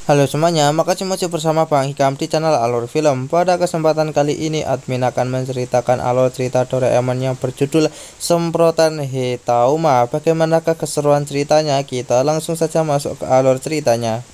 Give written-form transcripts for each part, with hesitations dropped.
Halo semuanya, makasih bersama Bang Hikam di channel Alur Film. Pada kesempatan kali ini admin akan menceritakan alur cerita Doraemon yang berjudul Semprotan Hetauma. Bagaimanakah keseruan ceritanya? Kita langsung saja masuk ke alur ceritanya.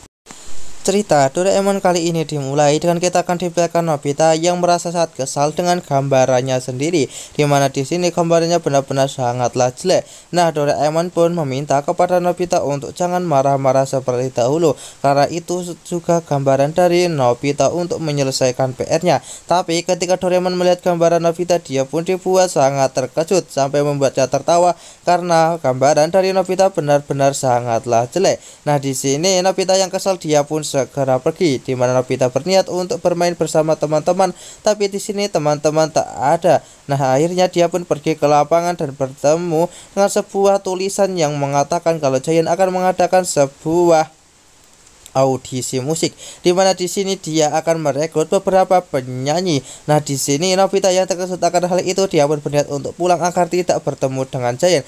Cerita Doraemon kali ini dimulai dengan kita akan diperlihatkan Nobita yang merasa sangat kesal dengan gambarannya sendiri, dimana di sini gambarnya benar-benar sangatlah jelek. Nah, Doraemon pun meminta kepada Nobita untuk jangan marah-marah seperti dahulu, karena itu juga gambaran dari Nobita untuk menyelesaikan PR-nya. Tapi ketika Doraemon melihat gambaran Nobita, dia pun dibuat sangat terkejut sampai membuatnya tertawa karena gambaran dari Nobita benar-benar sangatlah jelek. Nah, di sini Nobita yang kesal dia pun segera pergi, di mana Nobita berniat untuk bermain bersama teman-teman, tapi di sini teman-teman tak ada. Nah, akhirnya dia pun pergi ke lapangan dan bertemu dengan sebuah tulisan yang mengatakan kalau Giant akan mengadakan sebuah audisi musik, di mana di sini dia akan merekrut beberapa penyanyi. Nah, di sini Nobita yang terkejut akan hal itu, dia pun berniat untuk pulang agar tidak bertemu dengan Giant.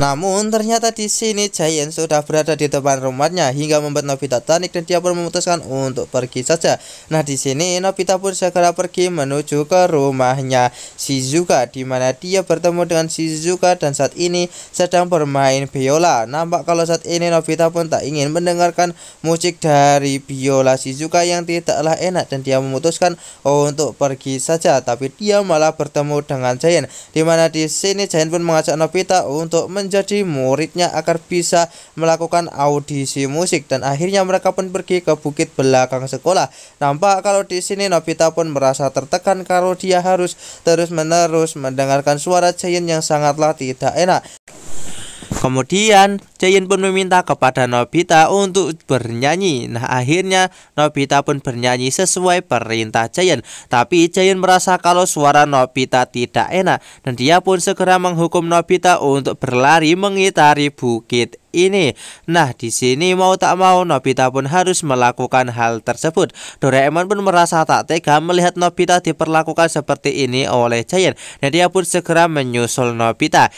Namun ternyata di sini Giant sudah berada di depan rumahnya hingga membuat Nobita panik dan dia pun memutuskan untuk pergi saja. Nah, di sini Nobita pun segera pergi menuju ke rumahnya Shizuka, di mana dia bertemu dengan Shizuka dan saat ini sedang bermain biola. Nampak kalau saat ini Nobita pun tak ingin mendengarkan musik dari biola Shizuka yang tidaklah enak dan dia memutuskan untuk pergi saja. Tapi dia malah bertemu dengan Giant, di mana di sini Giant pun mengajak Nobita untuk menjadi muridnya agar bisa melakukan audisi musik, dan akhirnya mereka pun pergi ke bukit belakang sekolah. Nampak kalau di sini Nobita pun merasa tertekan kalau dia harus terus-menerus mendengarkan suara Giant yang sangatlah tidak enak. Kemudian Giant pun meminta kepada Nobita untuk bernyanyi. Nah, akhirnya Nobita pun bernyanyi sesuai perintah Giant. Tapi Giant merasa kalau suara Nobita tidak enak dan dia pun segera menghukum Nobita untuk berlari mengitari bukit ini. Nah, di sini mau tak mau Nobita pun harus melakukan hal tersebut. Doraemon pun merasa tak tega melihat Nobita diperlakukan seperti ini oleh Giant, dan dia pun segera menyusul Nobita.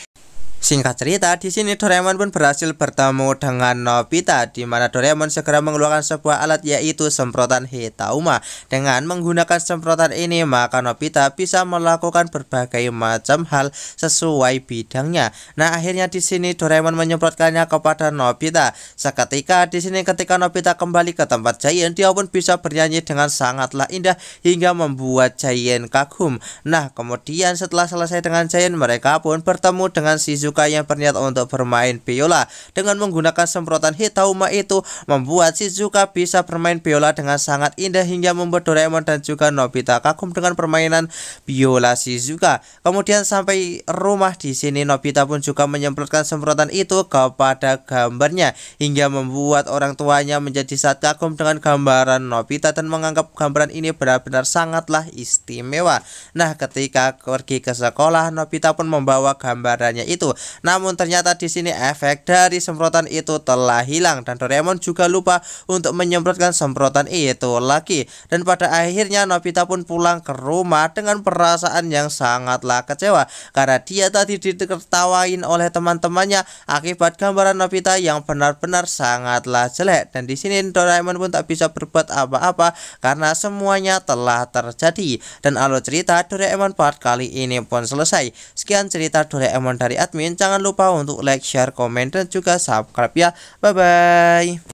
Singkat cerita, di sini Doraemon pun berhasil bertemu dengan Nobita, di mana Doraemon segera mengeluarkan sebuah alat yaitu semprotan Hetauma. Dengan menggunakan semprotan ini, maka Nobita bisa melakukan berbagai macam hal sesuai bidangnya. Nah, akhirnya di sini Doraemon menyemprotkannya kepada Nobita. Seketika di sini ketika Nobita kembali ke tempat Giant, dia pun bisa bernyanyi dengan sangatlah indah hingga membuat Giant kagum. Nah, kemudian setelah selesai dengan Giant, mereka pun bertemu dengan Shizuka yang berniat untuk bermain biola. Dengan menggunakan semprotan Hetauma itu membuat Shizuka bisa bermain biola dengan sangat indah hingga membuat Doraemon dan juga Nobita kagum dengan permainan biola Shizuka. Kemudian sampai rumah, di sini Nobita pun juga menyemprotkan semprotan itu kepada gambarnya hingga membuat orang tuanya menjadi sangat kagum dengan gambaran Nobita dan menganggap gambaran ini benar-benar sangatlah istimewa. Nah, ketika pergi ke sekolah, Nobita pun membawa gambarannya itu. Namun ternyata di sini efek dari semprotan itu telah hilang dan Doraemon juga lupa untuk menyemprotkan semprotan itu lagi. Dan pada akhirnya Nobita pun pulang ke rumah dengan perasaan yang sangatlah kecewa karena dia tadi ditertawain oleh teman-temannya akibat gambaran Nobita yang benar-benar sangatlah jelek. Dan di sini Doraemon pun tak bisa berbuat apa-apa karena semuanya telah terjadi. Dan alur cerita Doraemon part kali ini pun selesai. Sekian cerita Doraemon dari admin. Jangan lupa untuk like, share, komen, dan juga subscribe ya. Bye-bye.